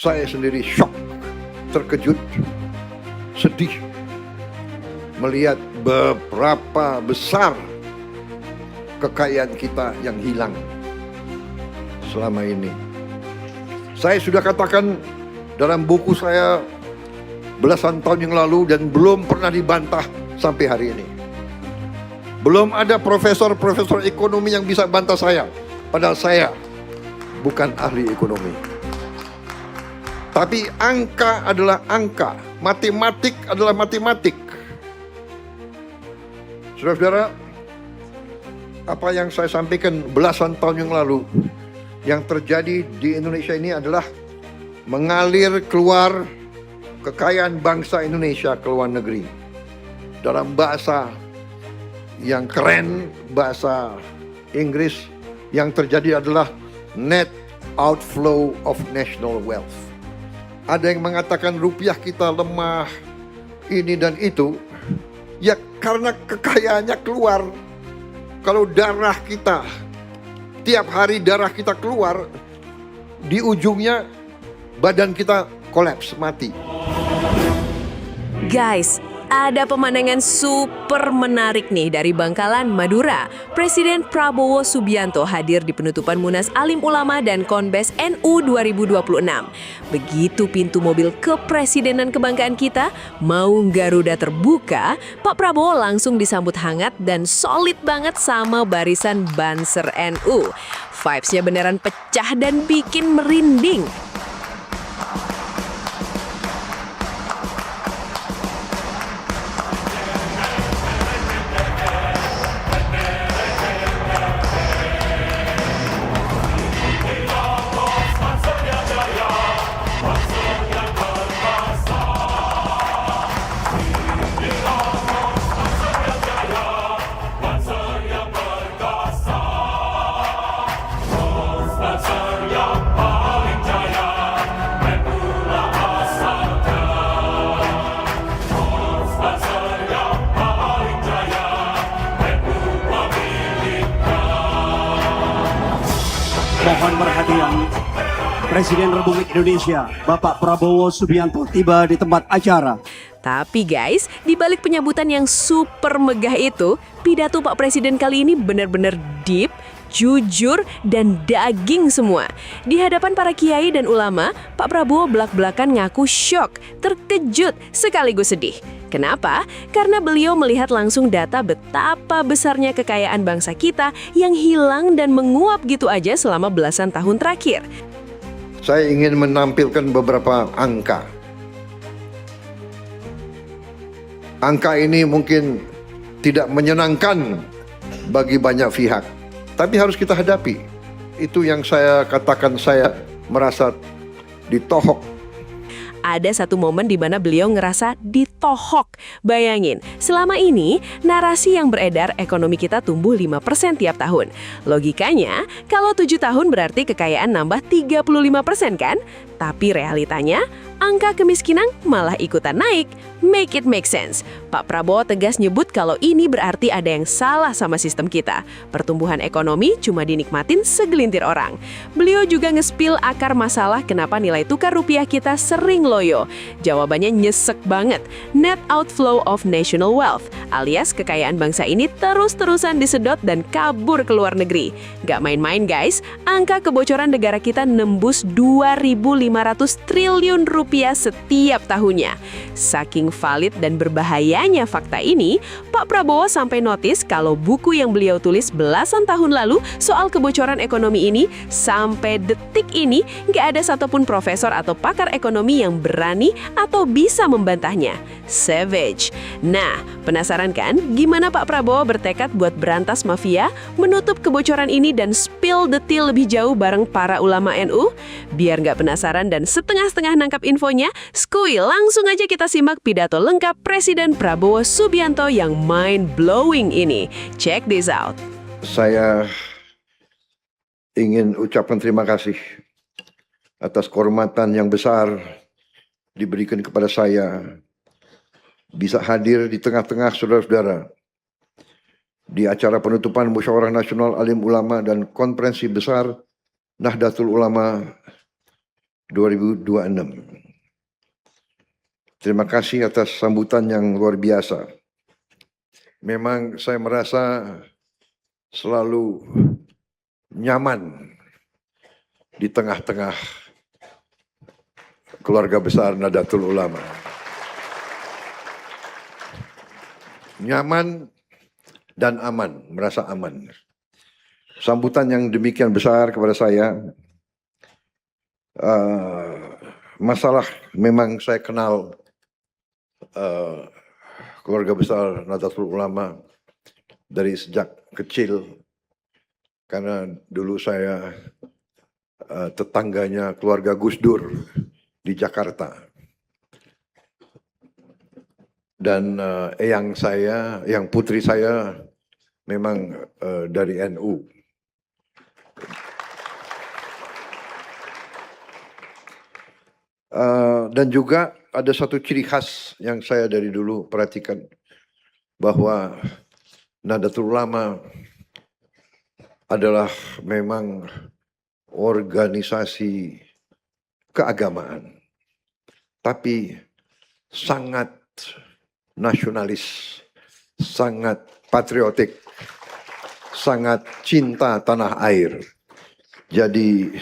Saya sendiri shock, terkejut, sedih melihat beberapa besar kekayaan kita yang hilang selama ini. Saya sudah katakan dalam buku saya belasan tahun yang lalu dan belum pernah dibantah sampai hari ini. Belum ada profesor-profesor ekonomi yang bisa bantah saya, padahal saya bukan ahli ekonomi. Tapi angka adalah angka, matematik adalah matematik. Saudara-saudara, apa yang saya sampaikan belasan tahun yang lalu, yang terjadi di Indonesia ini adalah mengalir keluar kekayaan bangsa Indonesia ke luar negeri. Dalam bahasa yang keren, bahasa Inggris, yang terjadi adalah net outflow of national wealth. Ada yang mengatakan rupiah kita lemah, ini dan itu. Ya karena kekayaannya keluar. Kalau darah kita, tiap hari darah kita keluar, di ujungnya badan kita kolaps, mati. Guys, ada pemandangan super menarik nih dari Bangkalan, Madura. Presiden Prabowo Subianto hadir di penutupan Munas Alim Ulama dan Konbes NU 2026. Begitu pintu mobil kepresidenan kebanggaan kita, Maung Garuda terbuka, Pak Prabowo langsung disambut hangat dan solid banget sama barisan Banser NU. Vibes-nya beneran pecah dan bikin merinding. Mohon perhatian, Presiden Republik Indonesia, Bapak Prabowo Subianto tiba di tempat acara. Tapi guys, di balik penyambutan yang super megah itu, pidato Pak Presiden kali ini benar-benar deep, jujur, dan daging semua. Di hadapan para kiai dan ulama, Pak Prabowo belak-belakan ngaku syok, terkejut, sekaligus sedih. Kenapa? Karena beliau melihat langsung data betapa besarnya kekayaan bangsa kita yang hilang dan menguap gitu aja selama belasan tahun terakhir. Saya ingin menampilkan beberapa angka. Angka ini mungkin tidak menyenangkan bagi banyak pihak, tapi harus kita hadapi. Itu yang saya katakan, saya merasa ditohok. Ada satu momen di mana beliau ngerasa ditohok. Bayangin, selama ini narasi yang beredar ekonomi kita tumbuh 5% tiap tahun. Logikanya, kalau 7 tahun berarti kekayaan nambah 35% kan? Tapi realitanya, angka kemiskinan malah ikutan naik. Make it make sense. Pak Prabowo tegas nyebut kalau ini berarti ada yang salah sama sistem kita. Pertumbuhan ekonomi cuma dinikmatin segelintir orang. Beliau juga nge-spill akar masalah kenapa nilai tukar rupiah kita sering loyo. Jawabannya nyesek banget. Net outflow of national wealth, alias kekayaan bangsa ini terus-terusan disedot dan kabur ke luar negeri. Gak main-main guys, angka kebocoran negara kita nembus 2.500 triliun rupiah setiap tahunnya. Saking valid dan berbahayanya fakta ini, Pak Prabowo sampai notis kalau buku yang beliau tulis belasan tahun lalu soal kebocoran ekonomi ini, sampai detik ini nggak ada satupun profesor atau pakar ekonomi yang berani atau bisa membantahnya. Savage. Nah, penasaran kan gimana Pak Prabowo bertekad buat berantas mafia, menutup kebocoran ini dan spill detail lebih jauh bareng para ulama NU? Biar nggak penasaran dan setengah-setengah nangkap infonya, skuy langsung aja kita simak pidato lengkap Presiden Prabowo Subianto yang mind-blowing ini. Check this out. Saya ingin ucapkan terima kasih atas kehormatan yang besar diberikan kepada saya bisa hadir di tengah-tengah saudara-saudara di acara penutupan Musyawarah Nasional Alim Ulama dan Konferensi Besar Nahdlatul Ulama 2026. Terima kasih atas sambutan yang luar biasa. Memang saya merasa selalu nyaman di tengah-tengah keluarga besar Nahdlatul Ulama. Nyaman dan aman, merasa aman. Sambutan yang demikian besar kepada saya, masalah memang saya kenal keluarga besar Nahdlatul Ulama dari sejak kecil, karena dulu saya tetangganya keluarga Gus Dur di Jakarta. Dan yang putri saya memang dari NU. Dan juga ada satu ciri khas yang saya dari dulu perhatikan, bahwa Nahdlatul Ulama adalah memang organisasi keagamaan, tapi sangat nasionalis, sangat patriotik, sangat cinta tanah air. Jadi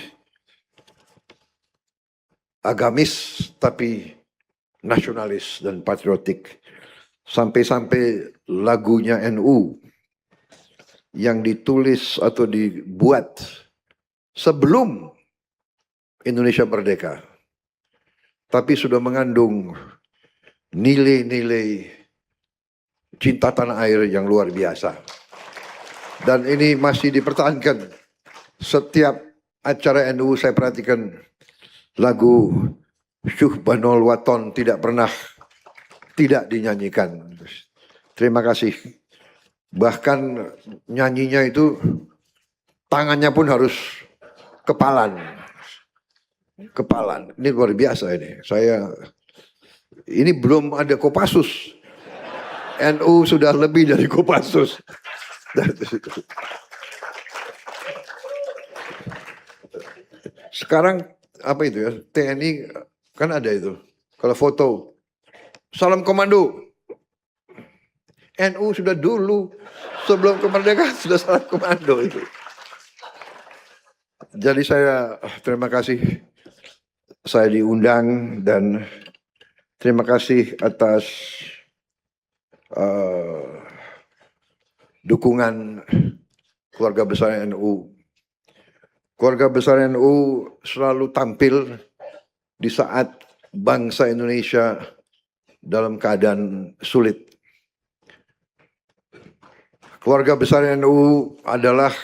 agamis tapi nasionalis dan patriotik. Sampai-sampai lagunya NU yang ditulis atau dibuat sebelum Indonesia merdeka, tapi sudah mengandung nilai-nilai cinta tanah air yang luar biasa. Dan ini masih dipertahankan. Setiap acara NU saya perhatikan lagu Syuhbanul Waton tidak pernah tidak dinyanyikan. Terima kasih. Bahkan nyanyinya itu tangannya pun harus kepalan. Kepalan. Ini luar biasa ini. Ini belum ada Kopassus. NU sudah lebih dari Kopassus. Sekarang apa itu ya? TNI kan ada itu. Kalau foto salam komando. NU sudah dulu sebelum kemerdekaan sudah salam komando itu. Jadi saya terima kasih saya diundang, dan terima kasih atas dukungan keluarga besar NU. Keluarga besar NU selalu tampil di saat bangsa Indonesia dalam keadaan sulit. Keluarga besar NU adalah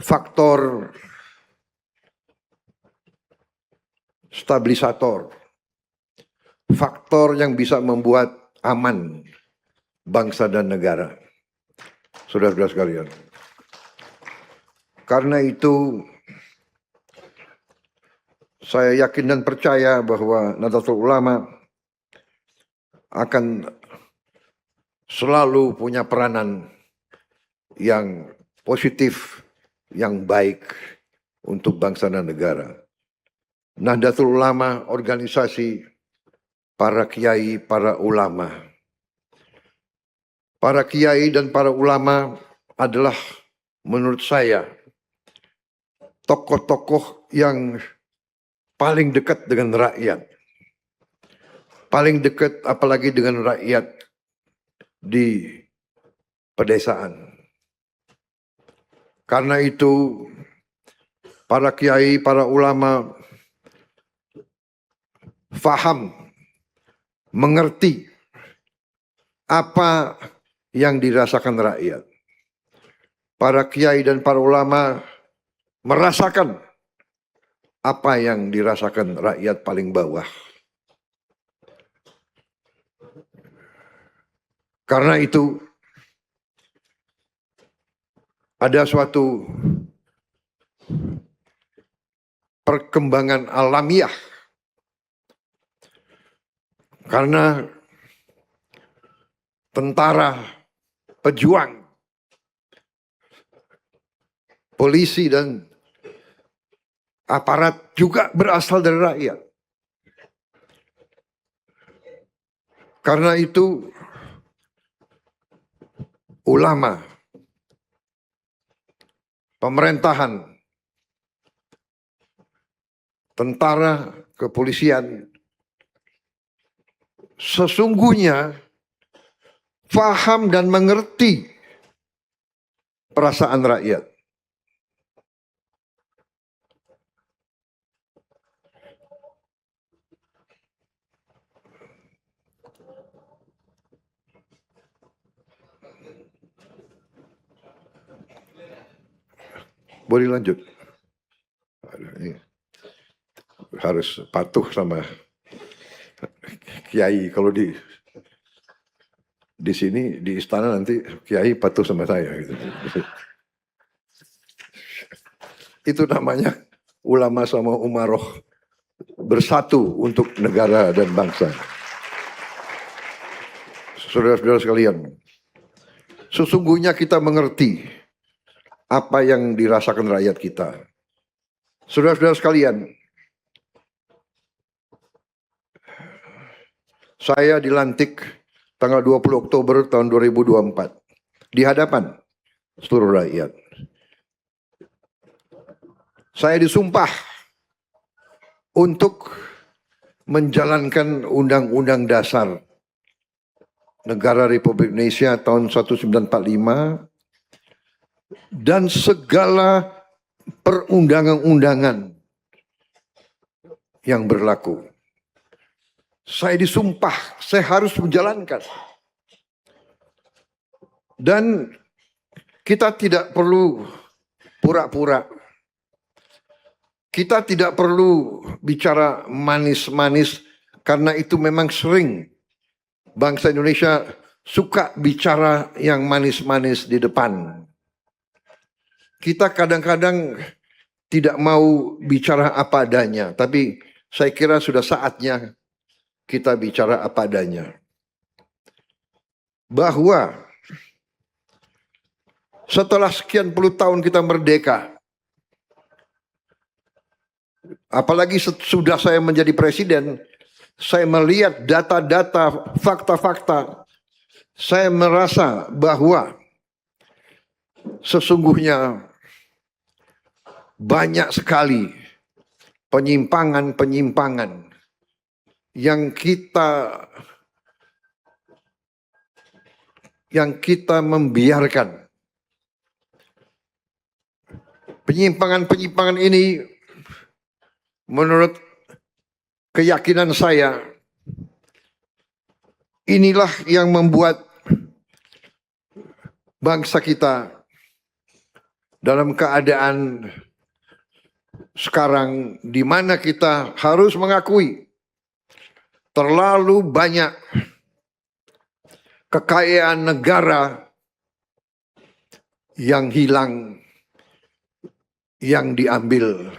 faktor stabilisator, faktor yang bisa membuat aman bangsa dan negara. Saudara-saudara sekalian, karena itu saya yakin dan percaya bahwa Nahdlatul Ulama akan selalu punya peranan yang positif, yang baik untuk bangsa dan negara. Nahdlatul Ulama organisasi para kiai, para ulama. Para kiai dan para ulama adalah menurut saya tokoh-tokoh yang paling dekat dengan rakyat. Paling dekat apalagi dengan rakyat di pedesaan. Karena itu para kiai, para ulama faham, mengerti apa yang dirasakan rakyat. Para kiai dan para ulama merasakan apa yang dirasakan rakyat paling bawah. Karena itu ada suatu perkembangan alamiah. Karena tentara, pejuang, polisi dan aparat juga berasal dari rakyat. Karena itu ulama, pemerintahan, tentara, kepolisian sesungguhnya faham dan mengerti perasaan rakyat. Boleh lanjut? Aduh, ini harus patuh sama kiai. Kalau di sini di istana nanti kiai patuh sama saya gitu. Itu namanya ulama sama umaroh bersatu untuk negara dan bangsa. Saudara-saudara sekalian, sesungguhnya kita mengerti apa yang dirasakan rakyat kita. Saudara-saudara sekalian, saya dilantik tanggal 20 Oktober tahun 2024 di hadapan seluruh rakyat. Saya disumpah untuk menjalankan Undang-Undang Dasar Negara Republik Indonesia tahun 1945 dan segala perundangan-undangan yang berlaku. Saya disumpah, saya harus menjalankan. Dan kita tidak perlu pura-pura. Kita tidak perlu bicara manis-manis karena itu memang sering bangsa Indonesia suka bicara yang manis-manis di depan. Kita kadang-kadang tidak mau bicara apa adanya, tapi saya kira sudah saatnya kita bicara apa adanya. Bahwa setelah sekian puluh tahun kita merdeka, apalagi sudah saya menjadi presiden, saya melihat data-data, fakta-fakta, saya merasa bahwa sesungguhnya banyak sekali penyimpangan-penyimpangan yang kita membiarkan. Penyimpangan-penyimpangan ini menurut keyakinan saya inilah yang membuat bangsa kita dalam keadaan sekarang di mana kita harus mengakui terlalu banyak kekayaan negara yang hilang, yang diambil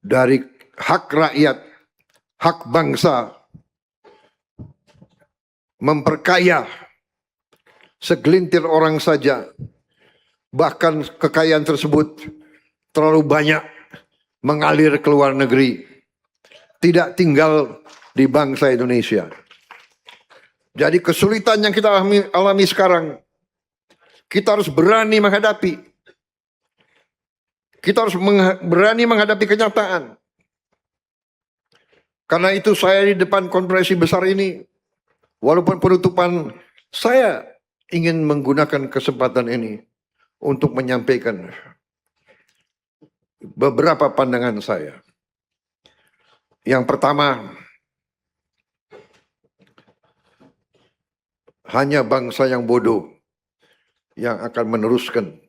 dari hak rakyat, hak bangsa, memperkaya segelintir orang saja, bahkan kekayaan tersebut terlalu banyak mengalir ke luar negeri, tidak tinggal di bangsa Indonesia. Jadi kesulitan yang kita alami sekarang, kita harus berani menghadapi. Kita harus berani menghadapi kenyataan. Karena itu saya di depan konferensi besar ini, walaupun penutupan, saya ingin menggunakan kesempatan ini untuk menyampaikan beberapa pandangan saya. Yang pertama, hanya bangsa yang bodoh yang akan meneruskan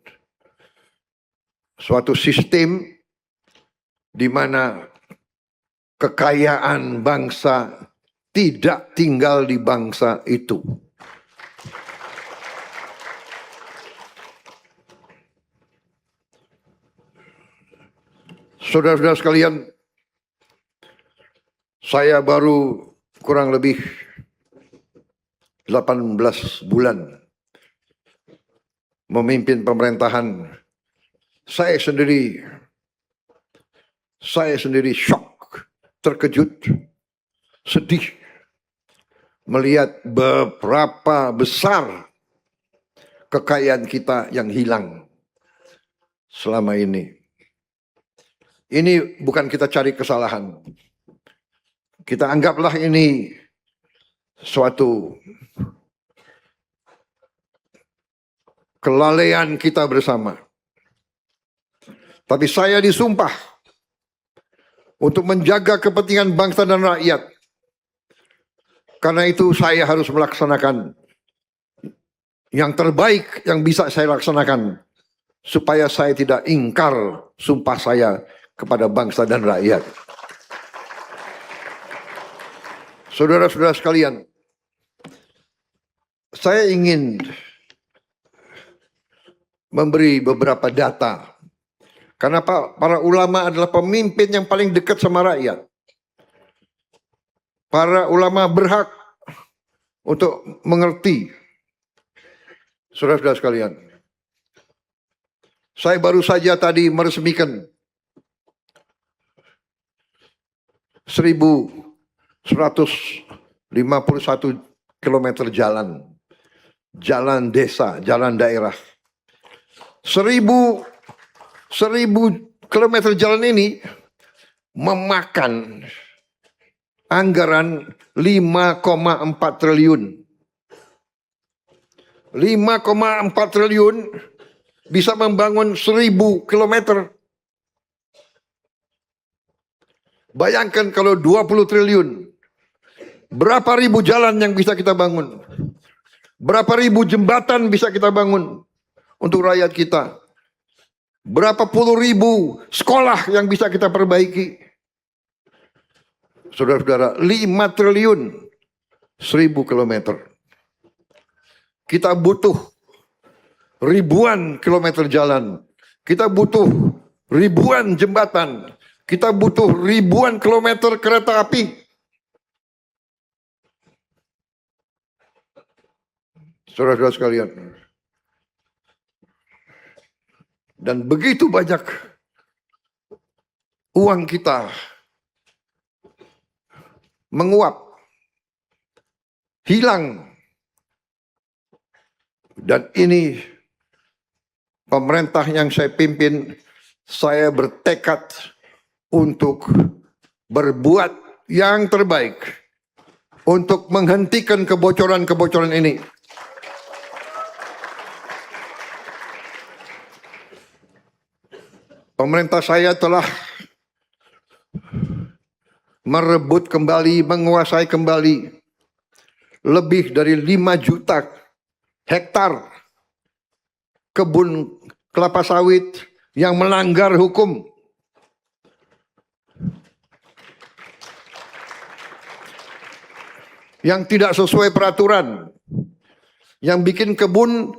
suatu sistem di mana kekayaan bangsa tidak tinggal di bangsa itu. Saudara-saudara sekalian, saya baru kurang lebih 18 bulan memimpin pemerintahan. Saya sendiri Saya sendiri shock, terkejut, sedih melihat beberapa besar kekayaan kita yang hilang selama ini. Ini bukan kita cari kesalahan. Kita anggaplah ini suatu kelalaian kita bersama. Tapi saya disumpah untuk menjaga kepentingan bangsa dan rakyat. Karena itu saya harus melaksanakan yang terbaik yang bisa saya laksanakan. Supaya saya tidak ingkar sumpah saya kepada bangsa dan rakyat. Saudara-saudara sekalian, saya ingin memberi beberapa data. Karena para ulama adalah pemimpin yang paling dekat sama rakyat. Para ulama berhak untuk mengerti. Saudara-saudara sekalian, saya baru saja tadi meresmikan 1.151 kilometer jalan. Jalan desa, jalan daerah. 1.000 kilometer jalan ini memakan anggaran 5,4 triliun. 5,4 triliun bisa membangun 1.000 kilometer. Bayangkan kalau 20 triliun. Berapa ribu jalan yang bisa kita bangun? Berapa ribu jembatan bisa kita bangun untuk rakyat kita? Berapa puluh ribu sekolah yang bisa kita perbaiki? Saudara-saudara, 5 triliun 1.000 kilometer. Kita butuh ribuan kilometer jalan. Kita butuh ribuan jembatan. Kita butuh ribuan kilometer kereta api. Saudara-saudara sekalian. Dan begitu banyak uang kita menguap, hilang. Dan ini pemerintah yang saya pimpin, saya bertekad untuk berbuat yang terbaik untuk menghentikan kebocoran-kebocoran ini. Pemerintah saya telah merebut kembali, menguasai kembali lebih dari 5 juta hektar kebun kelapa sawit yang melanggar hukum. Yang tidak sesuai peraturan. Yang bikin kebun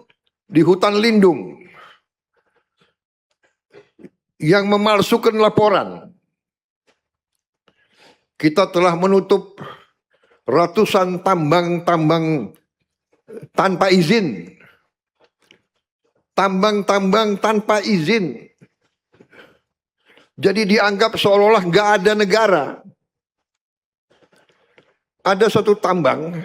di hutan lindung. Yang memalsukan laporan. Kita telah menutup ratusan tambang-tambang tanpa izin. Tambang-tambang tanpa izin. Jadi dianggap seolah-olah nggak ada negara. Ada satu tambang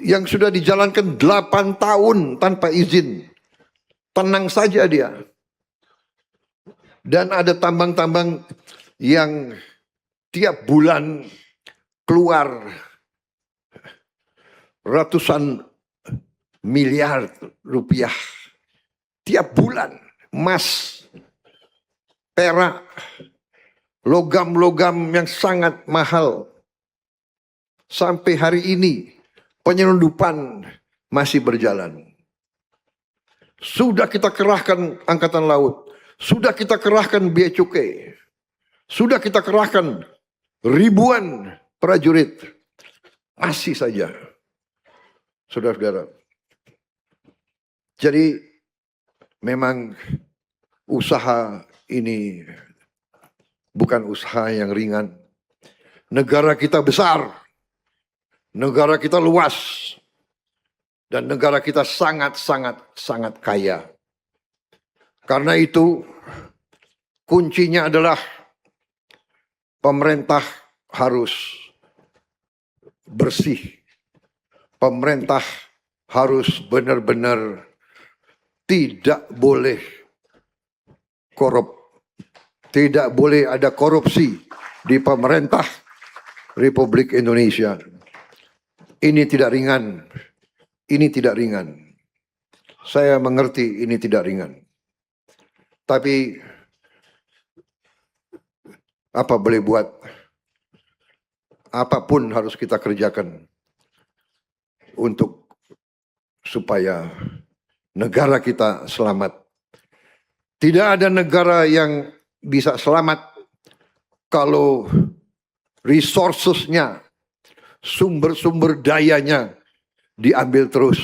yang sudah dijalankan 8 tahun tanpa izin. Tenang saja dia. Dan ada tambang-tambang yang tiap bulan keluar ratusan miliar rupiah. Tiap bulan emas, perak, logam-logam yang sangat mahal. Sampai hari ini penyelundupan masih berjalan. Sudah kita kerahkan angkatan laut. Sudah kita kerahkan bea cukai. Sudah kita kerahkan ribuan prajurit. Masih saja. Saudara-saudara. Jadi memang usaha ini bukan usaha yang ringan. Negara kita besar. Negara kita luas. Dan negara kita sangat kaya. Karena itu kuncinya adalah pemerintah harus bersih. Pemerintah harus benar-benar tidak boleh korup. Tidak boleh ada korupsi di pemerintah Republik Indonesia. Ini tidak ringan. Ini tidak ringan. Saya mengerti ini tidak ringan. Tapi apa boleh buat? Apapun harus kita kerjakan untuk supaya negara kita selamat. Tidak ada negara yang bisa selamat kalau resourcesnya, sumber-sumber dayanya diambil terus.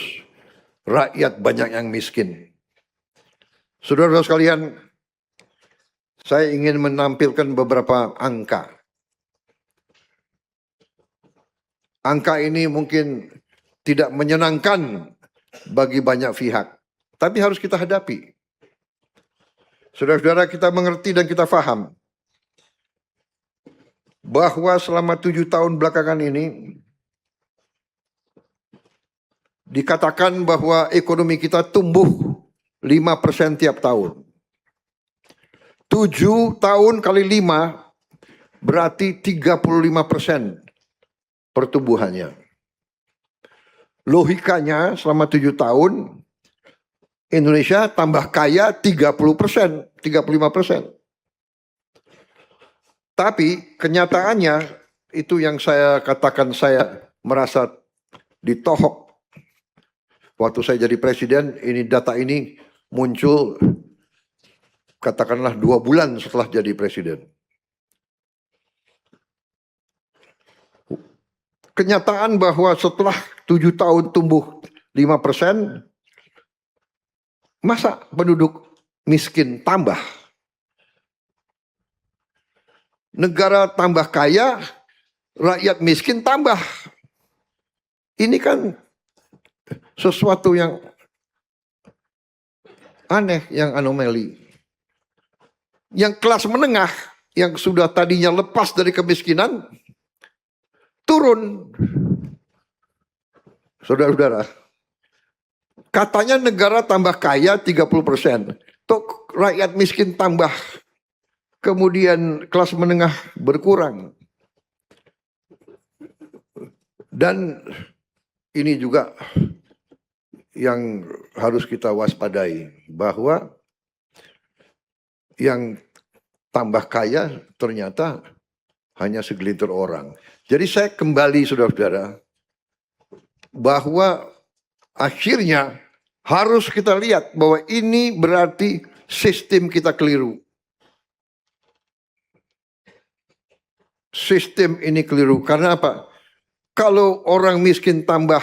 Rakyat banyak yang miskin. Saudara-saudara sekalian, saya ingin menampilkan beberapa angka. Angka ini mungkin tidak menyenangkan bagi banyak pihak, tapi harus kita hadapi. Saudara-saudara, kita mengerti dan kita paham bahwa selama 7 tahun belakangan ini dikatakan bahwa ekonomi kita tumbuh 5% tiap tahun. 7 tahun kali 5 berarti 35% pertumbuhannya. Logikanya selama 7 tahun Indonesia tambah kaya 30%, 35%. Tapi kenyataannya itu yang saya katakan saya merasa ditohok. Waktu saya jadi presiden, ini data ini muncul katakanlah 2 bulan setelah jadi presiden. Kenyataan bahwa setelah 7 tahun tumbuh 5%, masa penduduk miskin tambah? Negara tambah kaya, rakyat miskin tambah. Ini kan sesuatu yang aneh, yang anomali. Yang kelas menengah, yang sudah tadinya lepas dari kemiskinan, turun. Saudara-saudara, katanya negara tambah kaya 30%. Tok rakyat miskin tambah. Kemudian kelas menengah berkurang. Dan ini juga yang harus kita waspadai, bahwa yang tambah kaya ternyata hanya segelintir orang. Jadi saya kembali, saudara-saudara, bahwa akhirnya harus kita lihat bahwa ini berarti sistem kita keliru. Sistem ini keliru. Karena apa? Kalau orang miskin tambah,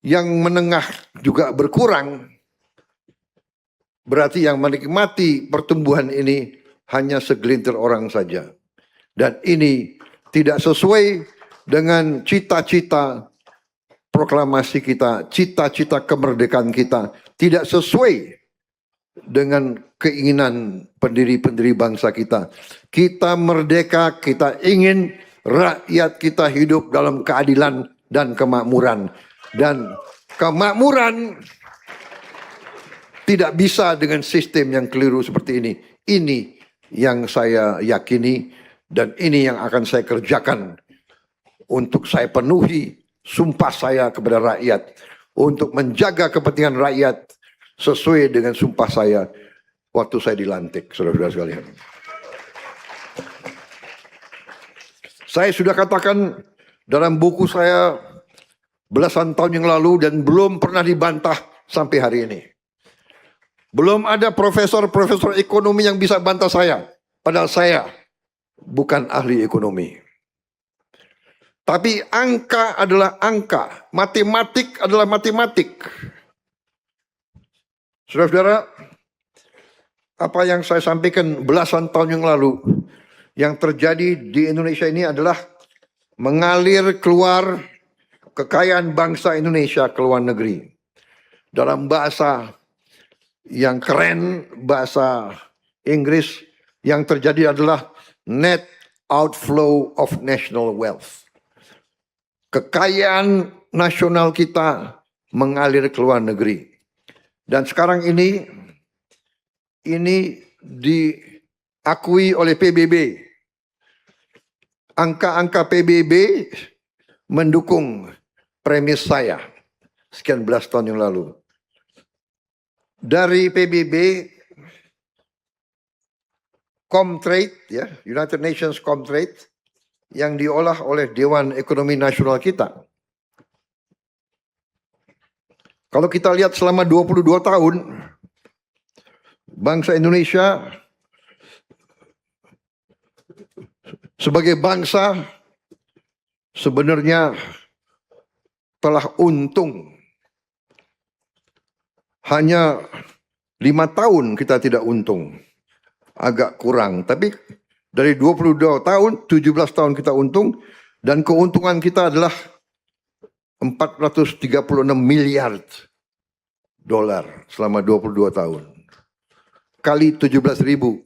yang menengah juga berkurang, berarti yang menikmati pertumbuhan ini hanya segelintir orang saja. Dan ini tidak sesuai dengan cita-cita proklamasi kita, cita-cita kemerdekaan kita. Tidak sesuai dengan keinginan pendiri-pendiri bangsa kita. Kita merdeka, kita ingin rakyat kita hidup dalam keadilan dan kemakmuran. Dan kemakmuran tidak bisa dengan sistem yang keliru seperti ini. Ini yang saya yakini dan ini yang akan saya kerjakan untuk saya penuhi sumpah saya kepada rakyat untuk menjaga kepentingan rakyat sesuai dengan sumpah saya waktu saya dilantik, saudara-saudara sekalian. Saya sudah katakan dalam buku saya belasan tahun yang lalu dan belum pernah dibantah sampai hari ini. Belum ada profesor-profesor ekonomi yang bisa bantah saya. Padahal saya bukan ahli ekonomi. Tapi angka adalah angka. Matematik adalah matematik. Saudara-saudara, apa yang saya sampaikan belasan tahun yang lalu, yang terjadi di Indonesia ini adalah mengalir keluar kekayaan bangsa Indonesia ke luar negeri. Dalam bahasa yang keren, bahasa Inggris, yang terjadi adalah net outflow of national wealth. Kekayaan nasional kita mengalir ke luar negeri. Dan sekarang ini diakui oleh PBB. Angka-angka PBB mendukung premis saya sekian belas tahun yang lalu. Dari PBB, Comtrade, ya, United Nations Comtrade, yang diolah oleh Dewan Ekonomi Nasional kita. Kalau kita lihat selama 22 tahun, bangsa Indonesia sebagai bangsa sebenarnya telah untung. Hanya 5 tahun kita tidak untung. Agak kurang. Tapi dari 22 tahun, 17 tahun kita untung. Dan keuntungan kita adalah 436 miliar dolar selama 22 tahun. Kali 17 ribu.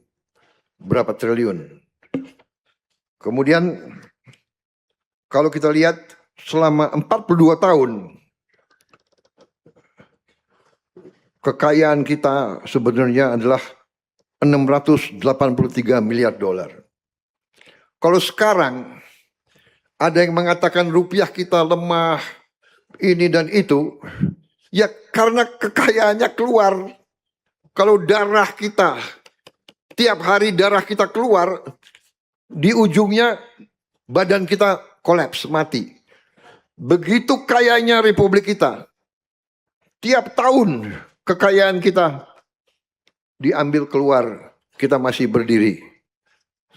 Berapa triliun. Kemudian kalau kita lihat selama 42 tahun. Kekayaan kita sebenarnya adalah 683 miliar dolar. Kalau sekarang ada yang mengatakan rupiah kita lemah, ini dan itu, ya karena kekayaannya keluar. Kalau darah kita, tiap hari darah kita keluar, di ujungnya badan kita kolaps, mati. Begitu kayanya Republik kita, tiap tahun kekayaan kita diambil keluar, kita masih berdiri.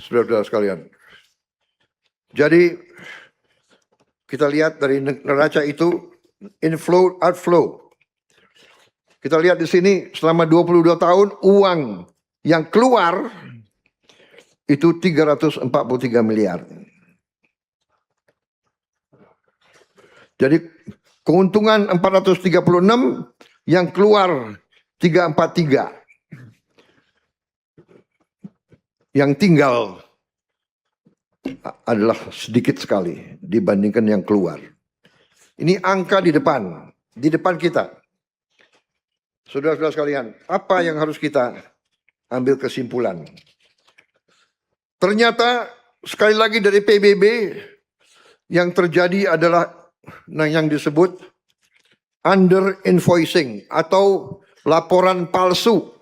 Saudara-saudara sekalian. Jadi kita lihat dari neraca itu inflow outflow. Kita lihat di sini selama 22 tahun uang yang keluar itu 343 miliar. Jadi keuntungan 436, yang keluar 343. Yang tinggal adalah sedikit sekali dibandingkan yang keluar. Ini angka di depan kita. Saudara-saudara sekalian, apa yang harus kita ambil kesimpulan? Ternyata sekali lagi dari PBB yang terjadi adalah yang disebut under invoicing atau laporan palsu.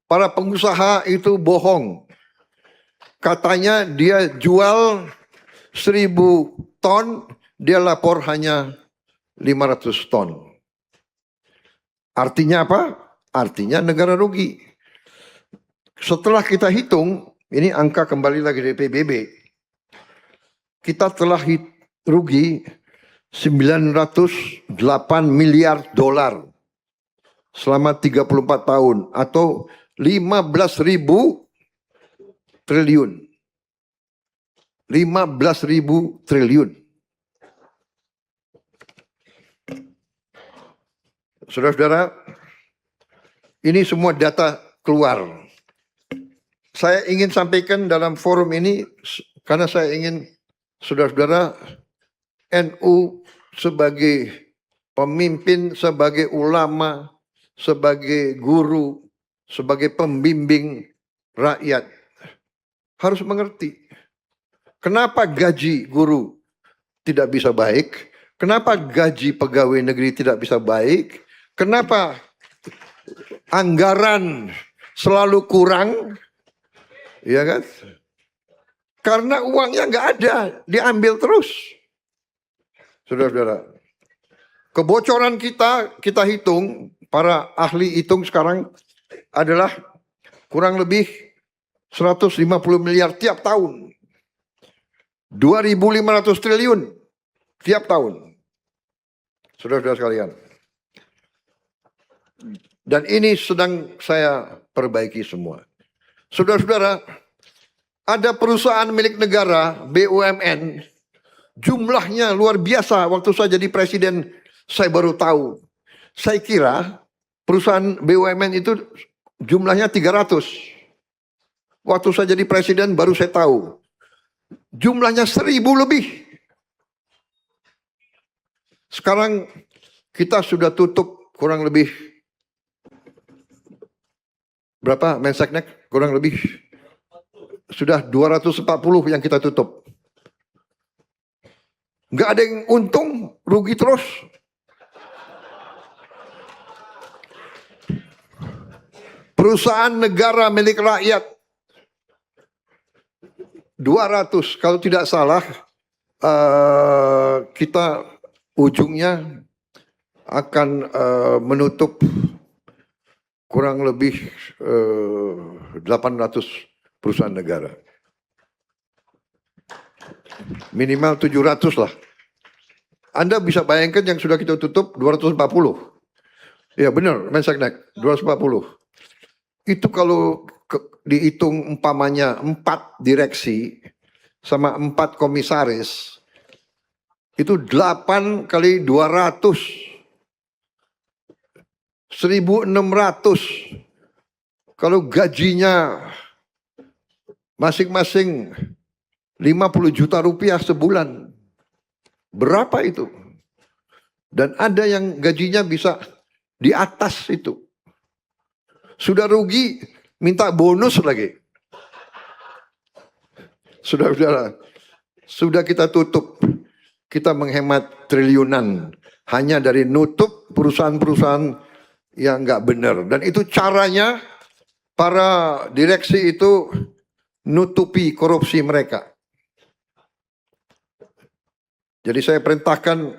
Para pengusaha itu bohong. Katanya dia jual 1.000 ton, dia lapor hanya 500 ton. Artinya apa? Artinya negara rugi. Setelah kita hitung, ini angka kembali lagi dari PBB. Kita telah rugi 908 miliar dolar selama 34 tahun atau 15.000 triliun. 15.000 triliun. Saudara-saudara, ini semua data keluar. Saya ingin sampaikan dalam forum ini karena saya ingin saudara-saudara NU sebagai pemimpin, sebagai ulama, sebagai guru, sebagai pembimbing rakyat harus mengerti kenapa gaji guru tidak bisa baik, kenapa gaji pegawai negeri tidak bisa baik, kenapa anggaran selalu kurang, ya kan? Karena uangnya nggak ada, diambil terus. Saudara-saudara, kebocoran kita hitung, para ahli hitung sekarang adalah kurang lebih 150 miliar tiap tahun. 2.500 triliun tiap tahun. Saudara-saudara sekalian. Dan ini sedang saya perbaiki semua. Saudara-saudara, ada perusahaan milik negara, BUMN, jumlahnya luar biasa. Waktu saya jadi presiden, saya baru tahu. Saya kira perusahaan BUMN itu jumlahnya 300. Waktu saya jadi presiden baru saya tahu. Jumlahnya 1.000 lebih. Sekarang kita sudah tutup kurang lebih berapa Menseknek? Kurang lebih sudah 240 yang kita tutup. Nggak ada yang untung, rugi terus. Perusahaan negara milik rakyat 200, kalau tidak salah kita ujungnya akan menutup kurang lebih 800 perusahaan negara. Minimal 700 lah. Anda bisa bayangkan yang sudah kita tutup 240. Ya benar, Menseknek 240. Itu kalau dihitung umpamanya 4 direksi sama 4 komisaris, itu 8 kali 200, 1.600. Kalau gajinya masing-masing 50 juta rupiah sebulan, berapa itu? Dan ada yang gajinya bisa di atas itu. Sudah rugi, minta bonus lagi. Sudah kita tutup. Kita menghemat triliunan hanya dari nutup perusahaan-perusahaan yang nggak benar. Dan itu caranya para direksi itu nutupi korupsi mereka. Jadi saya perintahkan